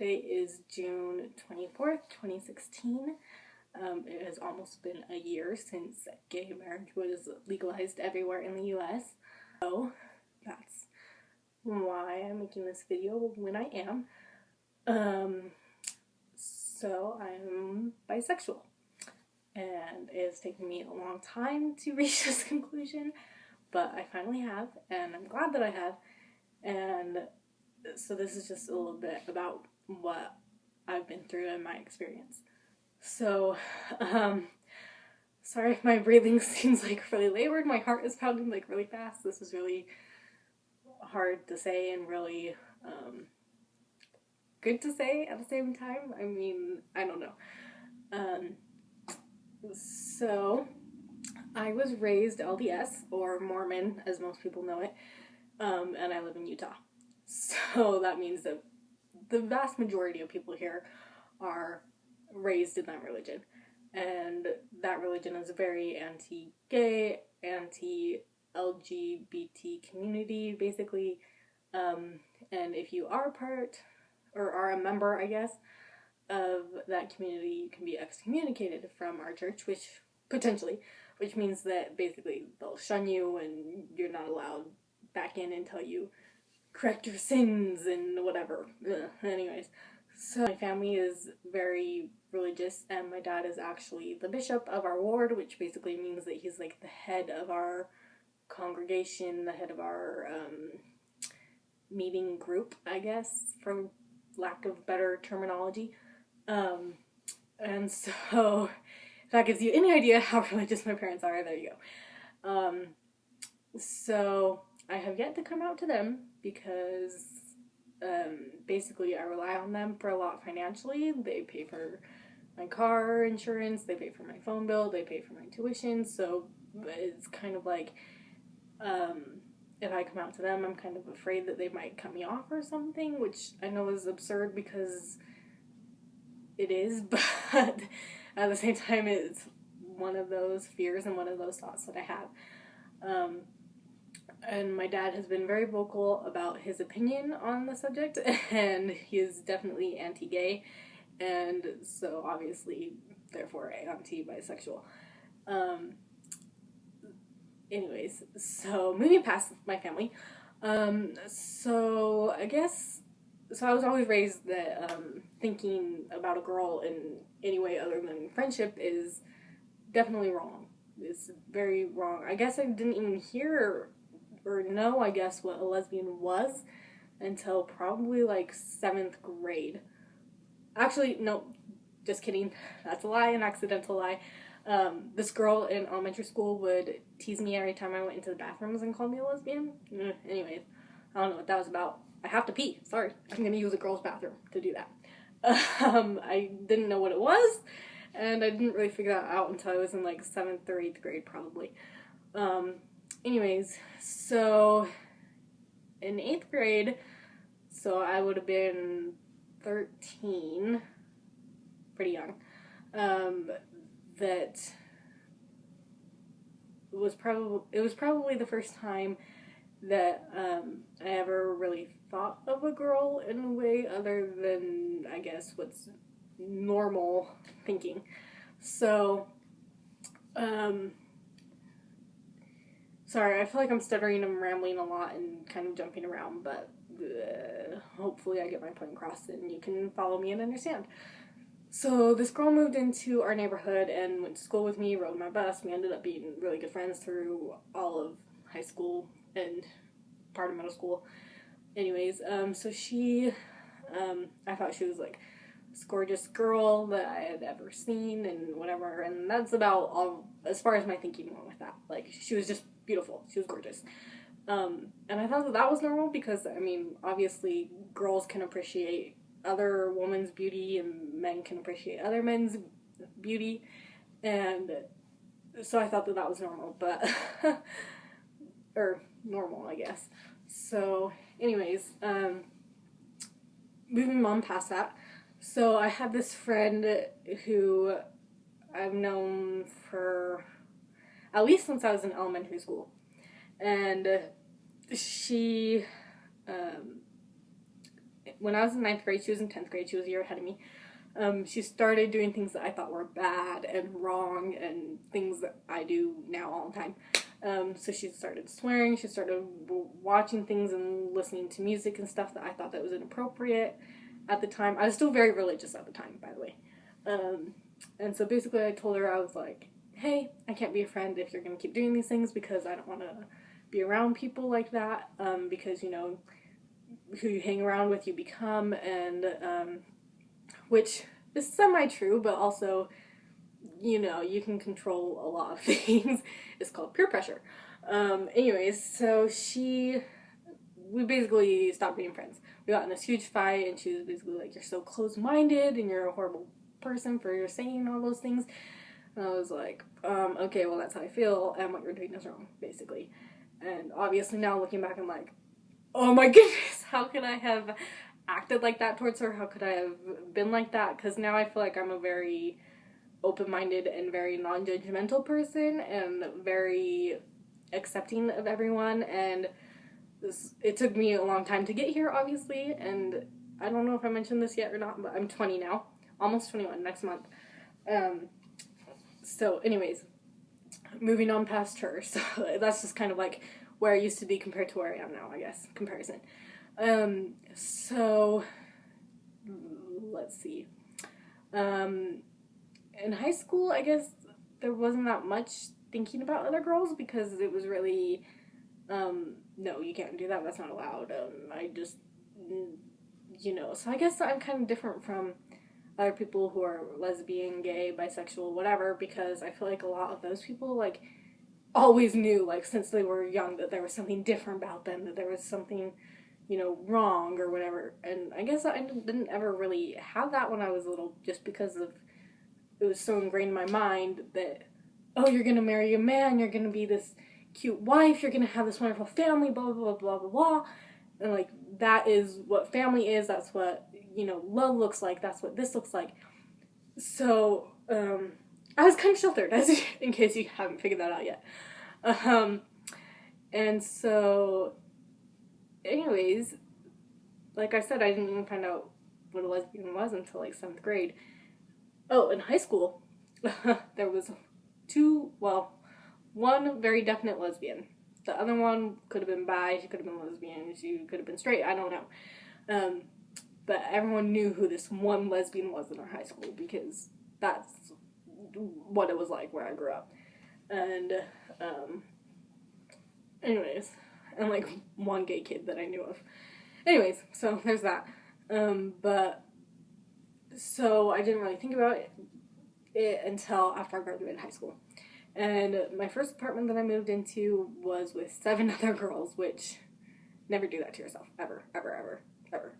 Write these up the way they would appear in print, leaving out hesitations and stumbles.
Today is June 24th, 2016. It has almost been a year since gay marriage was legalized everywhere in the US. So that's why I'm making this video when I am. So I'm bisexual. And it's taken me a long time to reach this conclusion, but I finally have, and I'm glad that I have. And so this is just a little bit about what I've been through and my experience. So, sorry if my breathing seems like really labored. My heart is pounding like really fast. This is really hard to say and really good to say at the same time. I mean, I don't know. So I was raised LDS, or Mormon as most people know it, and I live in Utah. So that means that the vast majority of people here are raised in that religion. And that religion is a very anti-gay, anti-LGBT community, basically. And if you are part, or are a member, I guess, of that community, you can be excommunicated from our church, which means that basically they'll shun you and you're not allowed back in until you correct your sins and whatever. Anyways, so my family is very religious, and my dad is actually the bishop of our ward, which basically means that he's like the head of our congregation, the head of our meeting group, I guess, for lack of better terminology. And so if that gives you any idea how religious my parents are, there you go. So I have yet to come out to them because basically I rely on them for a lot financially. They pay for my car insurance, they pay for my phone bill, they pay for my tuition, so it's kind of like if I come out to them, I'm kind of afraid that they might cut me off or something, which I know is absurd because it is, but at the same time it's one of those fears and one of those thoughts that I have. And my dad has been very vocal about his opinion on the subject, and he is definitely anti-gay, and so obviously, therefore, anti-bisexual. Anyways, so moving past my family, so I was always raised that thinking about a girl in any way other than friendship is definitely wrong. It's very wrong. I guess I didn't even hear or know, I guess, what a lesbian was until probably like 7th grade. Actually, no, just kidding. That's a lie, an accidental lie. This girl in elementary school would tease me every time I went into the bathrooms and call me a lesbian. Anyways, I don't know what that was about. I have to pee. Sorry. I'm going to use a girl's bathroom to do that. I didn't know what it was, and I didn't really figure that out until I was in like 7th or 8th grade probably. Anyways, so in 8th grade, so I would have been 13, pretty young, that it was probably the first time that I ever really thought of a girl in a way other than, I guess, what's normal thinking. So, sorry, I feel like I'm stuttering and rambling a lot and kind of jumping around, but hopefully I get my point across and you can follow me and understand. So this girl moved into our neighborhood and went to school with me, rode my bus. We ended up being really good friends through all of high school and part of middle school. Anyways, so she, I thought she was like this gorgeous girl that I had ever seen and whatever, and that's about all as far as my thinking went with that. Like, she was just beautiful. She was gorgeous. And I thought that was normal because, I mean, obviously girls can appreciate other women's beauty and men can appreciate other men's beauty, and so I thought that was normal, but or normal, I guess. So anyways, moving on past that, so I had this friend who I've known for at least since I was in elementary school, and she when I was in 9th grade, she was in 10th grade, she was a year ahead of me. She started doing things that I thought were bad and wrong and things that I do now all the time. So she started swearing, she started watching things and listening to music and stuff that I thought that was inappropriate at the time. I was still very religious at the time, by the way. And so basically I told her, I was like, hey, I can't be a friend if you're going to keep doing these things because I don't want to be around people like that, because, you know, who you hang around with you become, and, which is semi-true, but also, you know, you can control a lot of things. It's called peer pressure. Anyways, so we basically stopped being friends. We got in this huge fight, and she was basically like, you're so close-minded, and you're a horrible person for saying all those things. And I was like, okay, well, that's how I feel, and what you're doing is wrong, basically. And obviously now looking back, I'm like, oh my goodness, how could I have acted like that towards her? How could I have been like that? Because now I feel like I'm a very open-minded and very non-judgmental person, and very accepting of everyone, and it took me a long time to get here, obviously, and I don't know if I mentioned this yet or not, but I'm 20 now, almost 21 next month. So anyways, moving on past her, so that's just kind of like where I used to be compared to where I am now, I guess, comparison. So, let's see. In high school, I guess there wasn't that much thinking about other girls because it was really, no, you can't do that, that's not allowed. I just, you know, so I guess I'm kind of different from other people who are lesbian, gay, bisexual, whatever, because I feel like a lot of those people, like, always knew, like, since they were young, that there was something different about them, that there was something, you know, wrong or whatever. And I guess I didn't ever really have that when I was little, just because of, it was so ingrained in my mind that, oh, you're gonna marry a man, you're gonna be this cute wife, you're gonna have this wonderful family, blah, blah, blah, blah, blah, blah. And, like, that is what family is, that's what, you know, love looks like, that's what this looks like. So, I was kind of sheltered, in case you haven't figured that out yet. And so, anyways, like I said, I didn't even find out what a lesbian was until, like, 7th grade. Oh, in high school, there was one very definite lesbian. The other one could have been bi, she could have been lesbian, she could have been straight, I don't know. But everyone knew who this one lesbian was in our high school because that's what it was like where I grew up. And, anyways, and like one gay kid that I knew of. Anyways, so there's that. But, so I didn't really think about it until after I graduated high school. And my first apartment that I moved into was with 7 other girls, which, never do that to yourself. Ever, ever, ever, ever,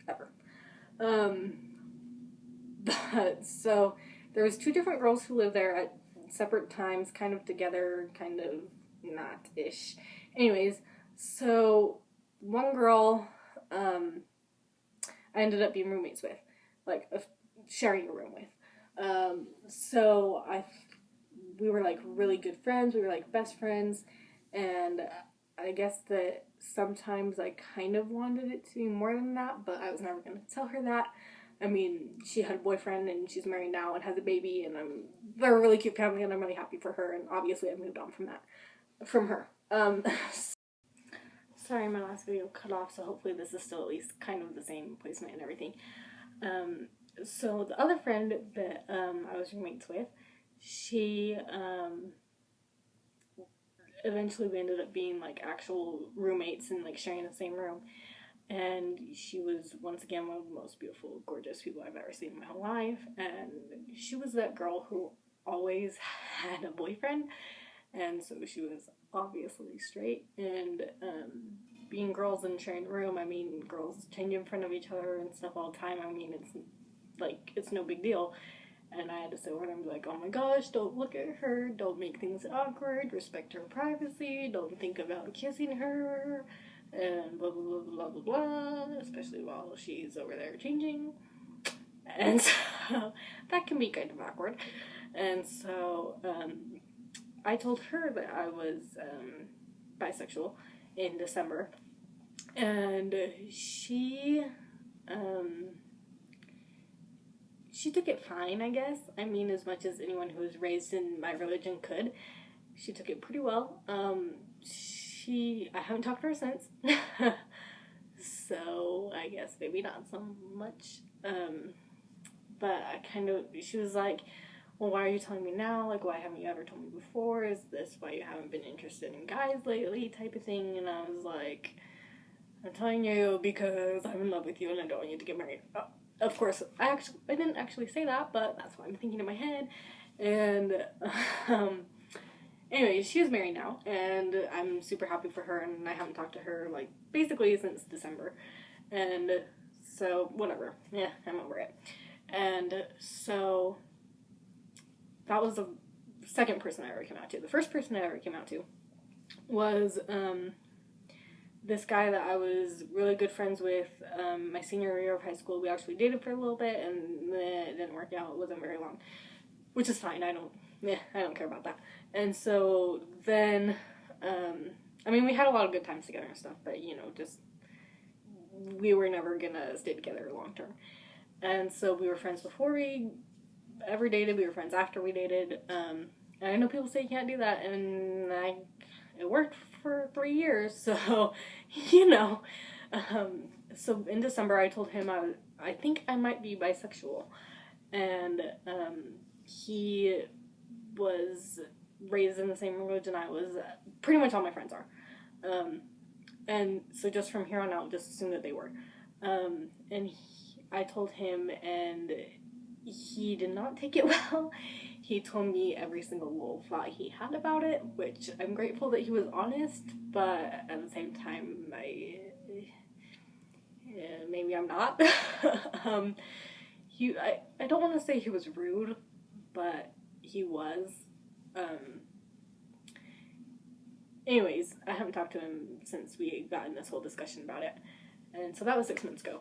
ever. But, so, there was 2 different girls who lived there at separate times, kind of together, kind of not-ish. Anyways, so, one girl, I ended up being roommates with, like, sharing a room with. So, we were, like, really good friends, we were, like, best friends, and I guess that sometimes I kind of wanted it to be more than that, but I was never going to tell her that. I mean, she had a boyfriend, and she's married now and has a baby, and they're a really cute family, and I'm really happy for her, and obviously I moved on from her. Sorry, my last video cut off, so hopefully this is still at least kind of the same placement and everything. So the other friend that, I was roommates with, she, eventually we ended up being, like, actual roommates and, like, sharing the same room. And she was, once again, one of the most beautiful, gorgeous people I've ever seen in my whole life. And she was that girl who always had a boyfriend. And so she was obviously straight. And being girls and sharing a room, I mean, girls change in front of each other and stuff all the time. I mean, it's no big deal. And I had to sit over there and be like, oh my gosh, don't look at her, don't make things awkward, respect her privacy, don't think about kissing her, and blah, blah, blah, blah, blah, blah, especially while she's over there changing. And so, that can be kind of awkward. And so, I told her that I was, bisexual in December. And she She took it fine, I guess. I mean, as much as anyone who was raised in my religion could. She took it pretty well. I haven't talked to her since. So, I guess maybe not so much. But she was like, well, why are you telling me now? Like, why haven't you ever told me before? Is this why you haven't been interested in guys lately? Type of thing. And I was like, I'm telling you because I'm in love with you and I don't want you to get married. Of course, I didn't actually say that, but that's what I'm thinking in my head. And, anyway, she is married now, and I'm super happy for her, and I haven't talked to her, like, basically since December. And so, whatever. Yeah, I'm over it. And so, that was the second person I ever came out to. The first person I ever came out to was, this guy that I was really good friends with my senior year of high school. We actually dated for a little bit, and it didn't work out. It wasn't very long, which is fine. I don't care about that. And so then, I mean, we had a lot of good times together and stuff, but, you know, just, we were never gonna stay together long term. And so we were friends before we ever dated. We were friends after we dated. And I know people say you can't do that, and it worked for 3 years, so, you know. So in December, I told him I think I might be bisexual, and he was raised in the same religion I was. Pretty much all my friends are, and so just from here on out, just assume that they were. And I told him, and he did not take it well. He told me every single little thought he had about it, which I'm grateful that he was honest, but at the same time, maybe I'm not. I don't want to say he was rude, but he was. Anyways, I haven't talked to him since we got in this whole discussion about it, and so that was 6 months ago.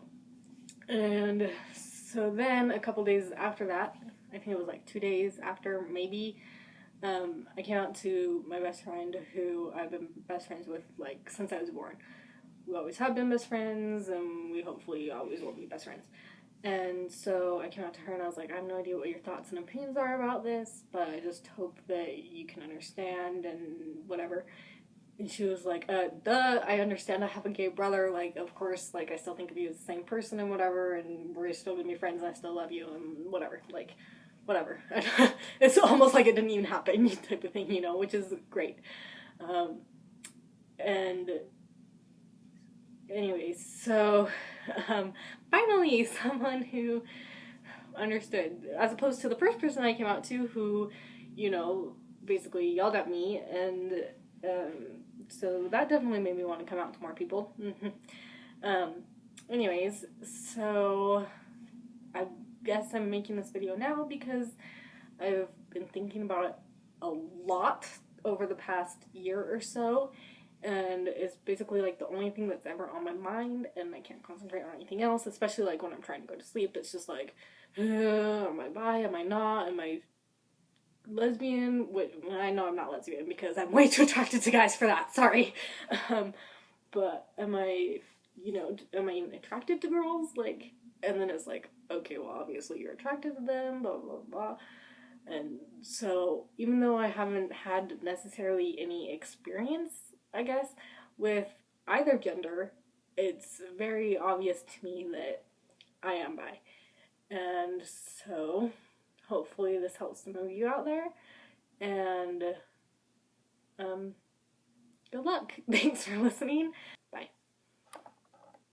And so then, a couple days after that, I think it was like 2 days after, maybe, I came out to my best friend, who I've been best friends with, like, since I was born. We always have been best friends, and we hopefully always will be best friends. And so I came out to her, and I was like, I have no idea what your thoughts and opinions are about this, but I just hope that you can understand, and whatever. And she was like, duh, I understand I have a gay brother, like, of course, like, I still think of you as the same person and whatever, and we're still gonna be friends, and I still love you, and whatever, like, whatever. It's almost like it didn't even happen, type of thing, you know, which is great. And anyways, so, finally, someone who understood, as opposed to the first person I came out to, who, you know, basically yelled at me, and, so that definitely made me want to come out to more people. Anyways, so I guess I'm making this video now because I've been thinking about it a lot over the past year or so, and it's basically like the only thing that's ever on my mind, and I can't concentrate on anything else, especially like when I'm trying to go to sleep. It's just like, am I bi? Am I not? Am I lesbian? I know I'm not lesbian because I'm way too attracted to guys for that, sorry. But am I even attracted to girls? Like, and then it's like, okay, well, obviously you're attracted to them, blah, blah, blah. And so, even though I haven't had necessarily any experience, I guess, with either gender, it's very obvious to me that I am bi. And so, hopefully this helps some of you out there, and good luck. Thanks for listening.